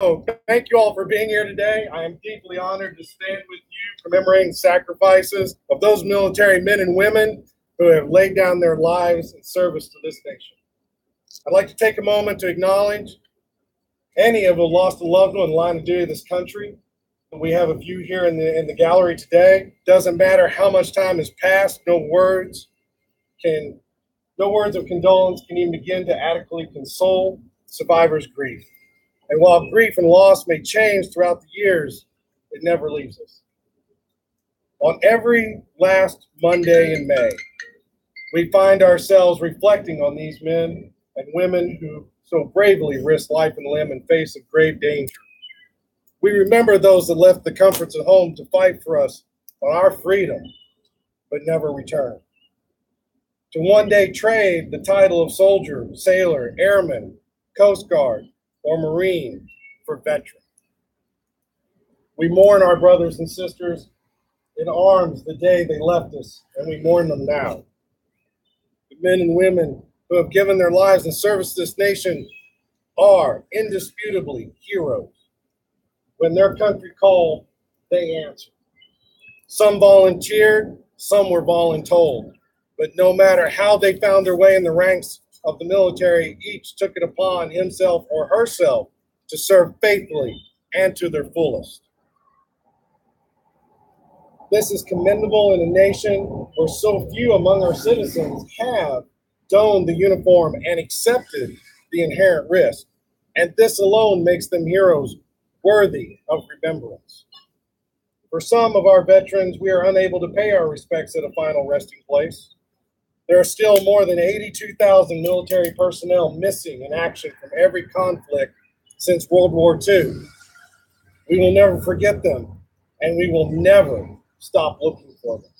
So thank you all for being here today. I am deeply honored to stand with you commemorating the sacrifices of those military men and women who have laid down their lives in service to this nation. I'd like to take a moment to acknowledge any who have lost a loved one in the line of duty of this country. We have a few here in the gallery today. Doesn't matter how much time has passed, no words of condolence can even begin to adequately console survivors' grief. And while grief and loss may change throughout the years, it never leaves us. On every last Monday in May, we find ourselves reflecting on these men and women who so bravely risked life and limb in face of grave danger. We remember those that left the comforts of home to fight for us on our freedom, but never return. To one day trade the title of soldier, sailor, airman, Coast Guard, or Marine for veteran. We mourn our brothers and sisters in arms the day they left us, and we mourn them now. The men and women who have given their lives in service to this nation are indisputably heroes. When their country called, they answered. Some volunteered, some were voluntold, but no matter how they found their way in the ranks of the military, each took it upon himself or herself to serve faithfully and to their fullest. This is commendable in a nation where so few among our citizens have donned the uniform and accepted the inherent risk, and this alone makes them heroes worthy of remembrance. For some of our veterans, we are unable to pay our respects at a final resting place. There are still more than 82,000 military personnel missing in action from every conflict since World War II. We will never forget them, and we will never stop looking for them.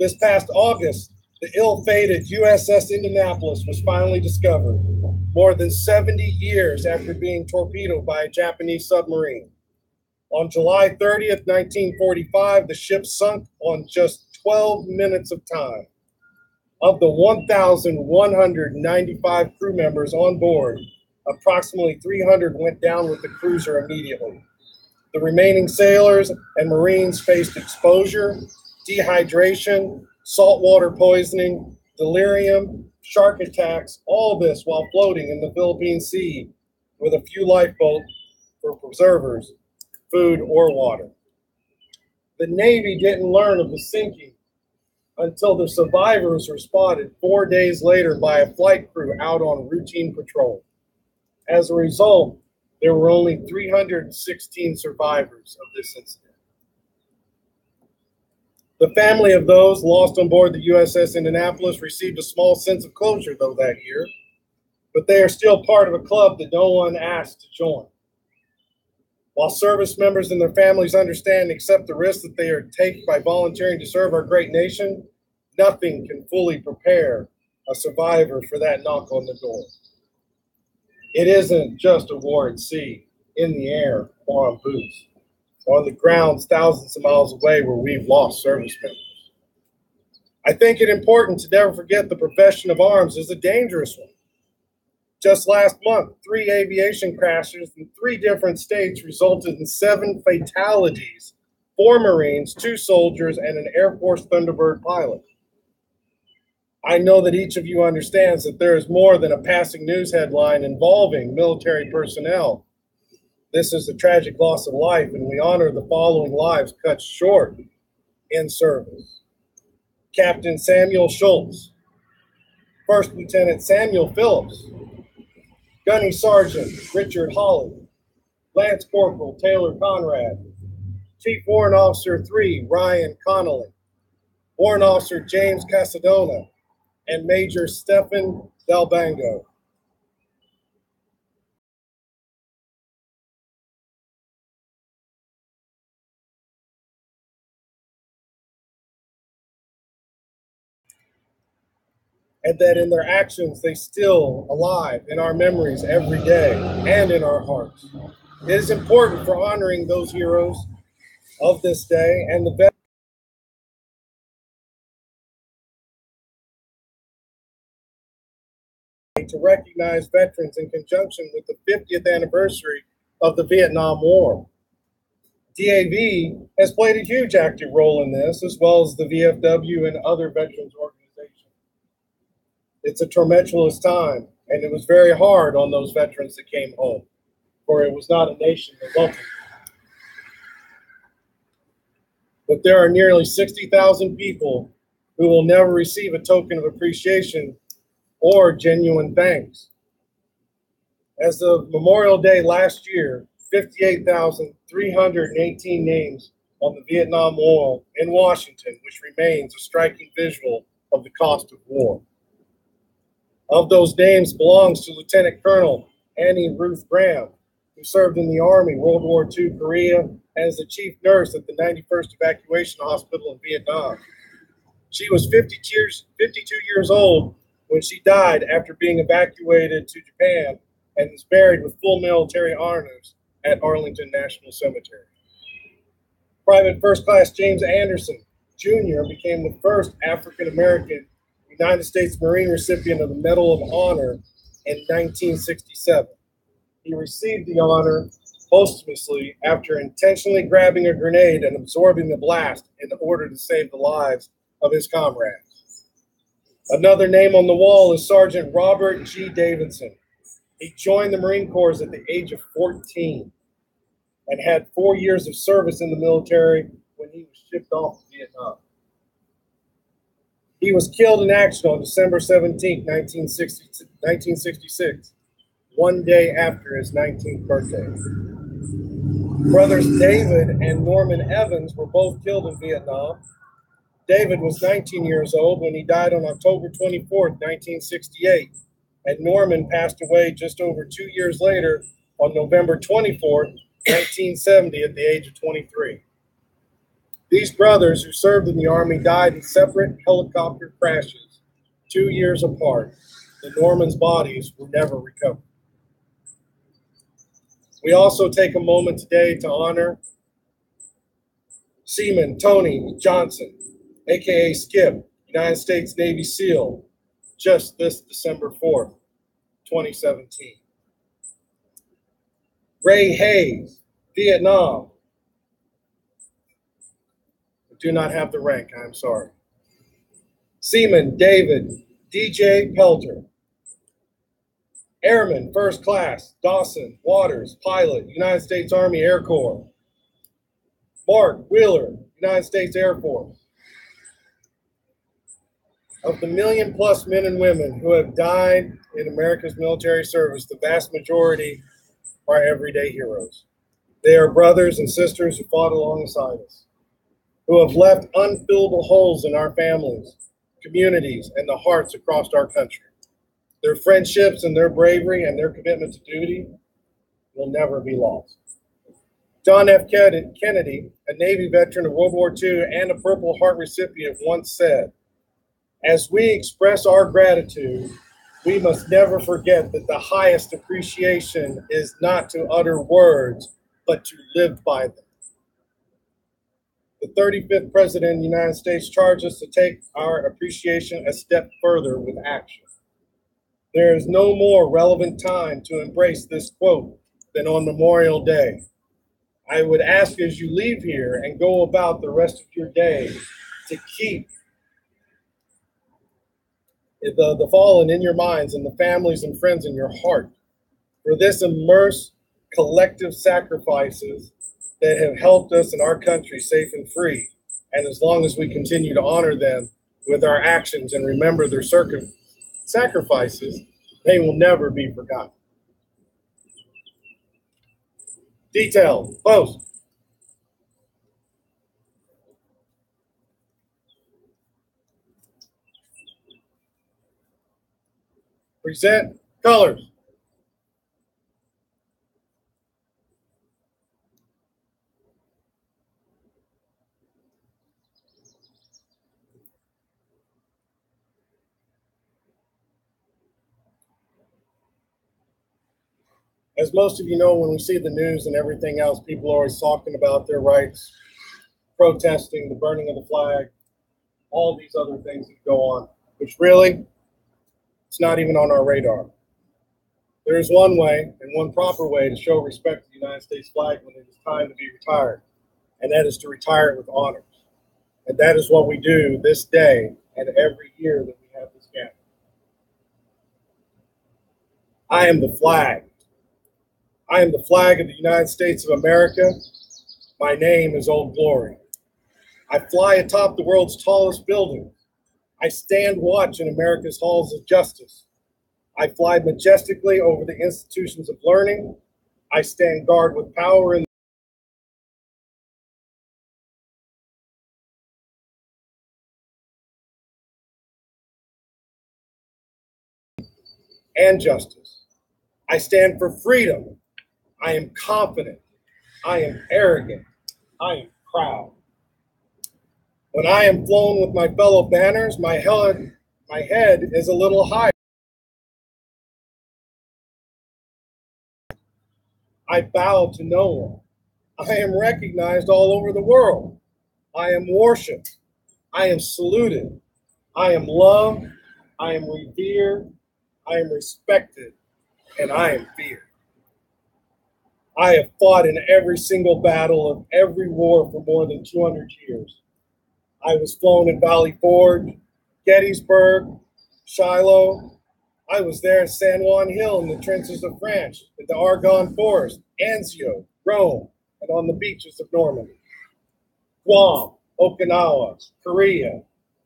This past August, the ill-fated USS Indianapolis was finally discovered, more than 70 years after being torpedoed by a Japanese submarine. On July 30th, 1945, the ship sunk on just 12 minutes of time. Of the 1,195 crew members on board, approximately 300 went down with the cruiser immediately. The remaining sailors and Marines faced exposure, dehydration, saltwater poisoning, delirium, shark attacks, all this while floating in the Philippine Sea with a few lifeboats for preservers, food, or water. The Navy didn't learn of the sinking until the survivors were spotted 4 days later by a flight crew out on routine patrol. As a result, there were only 316 survivors of this incident. The family of those lost on board the USS Indianapolis received a small sense of closure, though, that year, but they are still part of a club that no one asked to join. While service members and their families understand and accept the risk that they are taking by volunteering to serve our great nation, nothing can fully prepare a survivor for that knock on the door. It isn't just a war at sea, in the air, or on boots, or on the grounds thousands of miles away where we've lost service members. I think it important to never forget the profession of arms is a dangerous one. Just last month, 3 aviation crashes in 3 different states resulted in 7 fatalities, 4 Marines, 2 soldiers, and an Air Force Thunderbird pilot. I know that each of you understands that there is more than a passing news headline involving military personnel. This is a tragic loss of life, and we honor the following lives cut short in service. Captain Samuel Schultz, First Lieutenant Samuel Phillips, Gunny Sergeant Richard Holly, Lance Corporal Taylor Conrad, Chief Warrant Officer 3 Ryan Connolly, Warrant Officer James Casadona, and Major Stephen Dalbango. And that in their actions they still alive in our memories every day and in our hearts. It is important for honoring those heroes of this day and the to recognize veterans in conjunction with the 50th anniversary of the Vietnam War. DAV has played a huge active role in this, as well as the VFW and other veterans organizations. It's a tumultuous time, and it was very hard on those veterans that came home, for it was not a nation that welcomed them. But there are nearly 60,000 people who will never receive a token of appreciation or genuine thanks. As of Memorial Day last year, 58,318 names on the Vietnam Wall in Washington, which remains a striking visual of the cost of war. Of those names belongs to Lieutenant Colonel Annie Ruth Graham, who served in the Army, World War II, Korea, and as the chief nurse at the 91st Evacuation Hospital in Vietnam. She was 52 years old when she died after being evacuated to Japan, and is buried with full military honors at Arlington National Cemetery. Private First Class James Anderson Jr. became the first African-American United States Marine recipient of the Medal of Honor in 1967. He received the honor posthumously after intentionally grabbing a grenade and absorbing the blast in order to save the lives of his comrades. Another name on the wall is Sergeant Robert G. Davidson. He joined the Marine Corps at the age of 14 and had 4 years of service in the military when he was shipped off to Vietnam. He was killed in action on December 17, 1966, one day after his 19th birthday. Brothers David and Norman Evans were both killed in Vietnam. David was 19 years old when he died on October 24, 1968. And Norman passed away just over 2 years later on November 24, 1970, at the age of 23. These brothers who served in the Army died in separate helicopter crashes 2 years apart. The Norman's bodies were never recovered. We also take a moment today to honor Seaman Tony Johnson, aka Skip, United States Navy SEAL, just this December 4th, 2017. Ray Hayes, Vietnam. I do not have the rank, I'm sorry. Seaman David DJ Pelter. Airman, First Class, Dawson Waters, Pilot, United States Army Air Corps. Mark Wheeler, United States Air Force. Of the 1 million+ men and women who have died in America's military service, the vast majority are everyday heroes. They are brothers and sisters who fought alongside us, who have left unfillable holes in our families, communities, and the hearts across our country. Their friendships and their bravery and their commitment to duty will never be lost. John F. Kennedy, a Navy veteran of World War II and a Purple Heart recipient, once said, "As we express our gratitude, we must never forget that the highest appreciation is not to utter words, but to live by them." The 35th President of the United States charged us to take our appreciation a step further with action. There is no more relevant time to embrace this quote than on Memorial Day. I would ask as you leave here and go about the rest of your day to keep the fallen in your minds and the families and friends in your heart. For this immense collective sacrifices that have helped us in our country safe and free. And as long as we continue to honor them with our actions and remember their sacrifices, they will never be forgotten. Detail, post. Present, colors. As most of you know, when we see the news and everything else, people are always talking about their rights, protesting, the burning of the flag, all these other things that go on, which really, It's not even on our radar. There is one way and one proper way to show respect to the United States flag when it is time to be retired, and that is to retire it with honors. And that is what we do this day and every year that we have this gathering. I am the flag. I am the flag of the United States of America. My name is Old Glory. I fly atop the world's tallest building. I stand watch in America's halls of justice. I fly majestically over the institutions of learning. I stand guard with power and justice. I stand for freedom. I am confident. I am arrogant. I am proud. When I am flown with my fellow banners, my head is a little higher. I bow to no one. I am recognized all over the world. I am worshipped. I am saluted. I am loved. I am revered. I am respected. And I am feared. I have fought in every single battle of every war for more than 200 years. I was flown in Valley Forge, Gettysburg, Shiloh. I was there at San Juan Hill in the trenches of France, in the Argonne Forest, Anzio, Rome, and on the beaches of Normandy. Guam, Okinawa, Korea,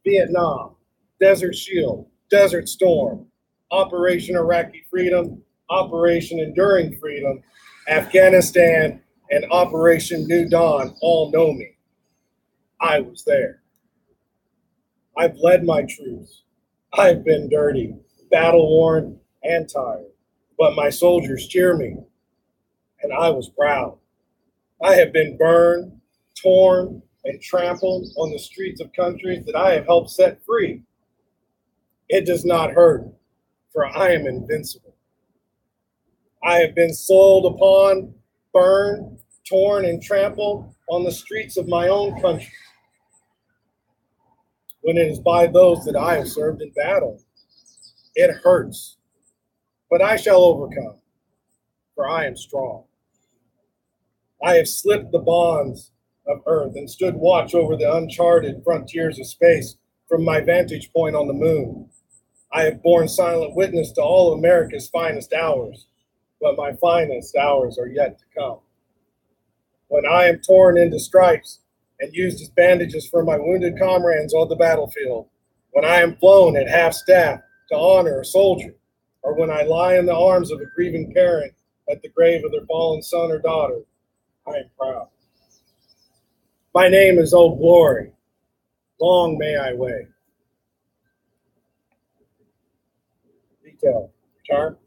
Vietnam, Desert Shield, Desert Storm, Operation Iraqi Freedom, Operation Enduring Freedom, Afghanistan, and Operation New Dawn all know me. I was there. I've led my troops. I've been dirty, battle-worn, and tired, but my soldiers cheer me, and I was proud. I have been burned, torn, and trampled on the streets of countries that I have helped set free. It does not hurt, for I am invincible. I have been soiled upon, burned, torn, and trampled on the streets of my own country, when it is by those that I have served in battle. It hurts, but I shall overcome, for I am strong. I have slipped the bonds of earth and stood watch over the uncharted frontiers of space from my vantage point on the moon. I have borne silent witness to all America's finest hours, but my finest hours are yet to come. When I am torn into stripes and used as bandages for my wounded comrades on the battlefield, when I am flown at half staff to honor a soldier, or when I lie in the arms of a grieving parent at the grave of their fallen son or daughter, I am proud. My name is Old Glory. Long may I wait. Detail. Chart.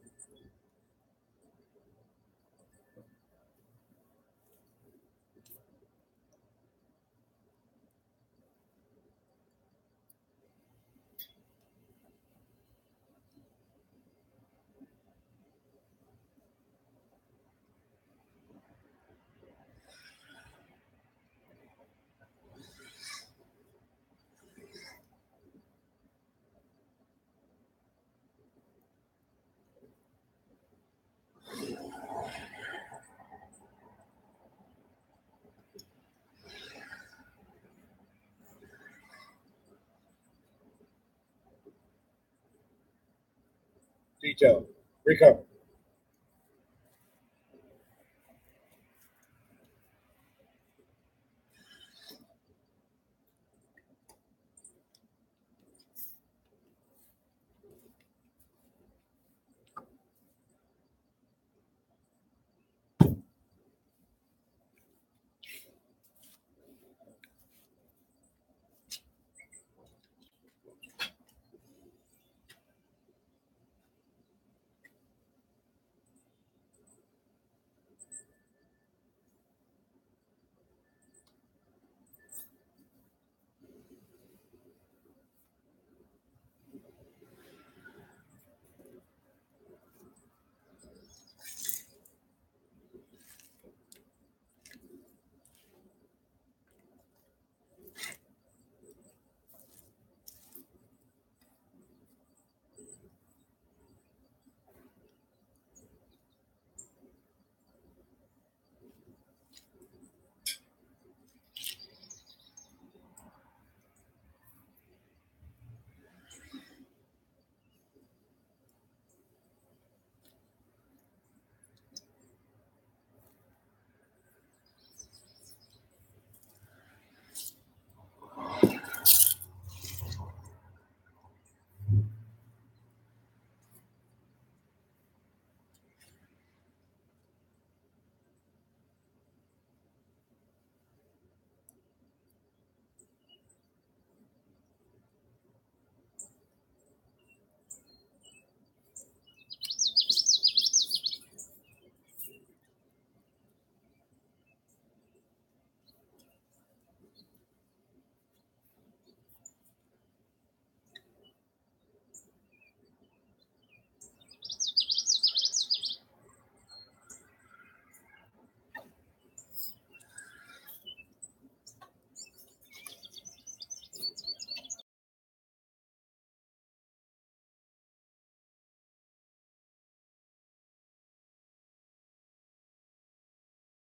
Detail. Recover.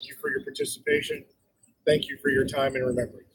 you for your participation. Thank you for your time and remembrance.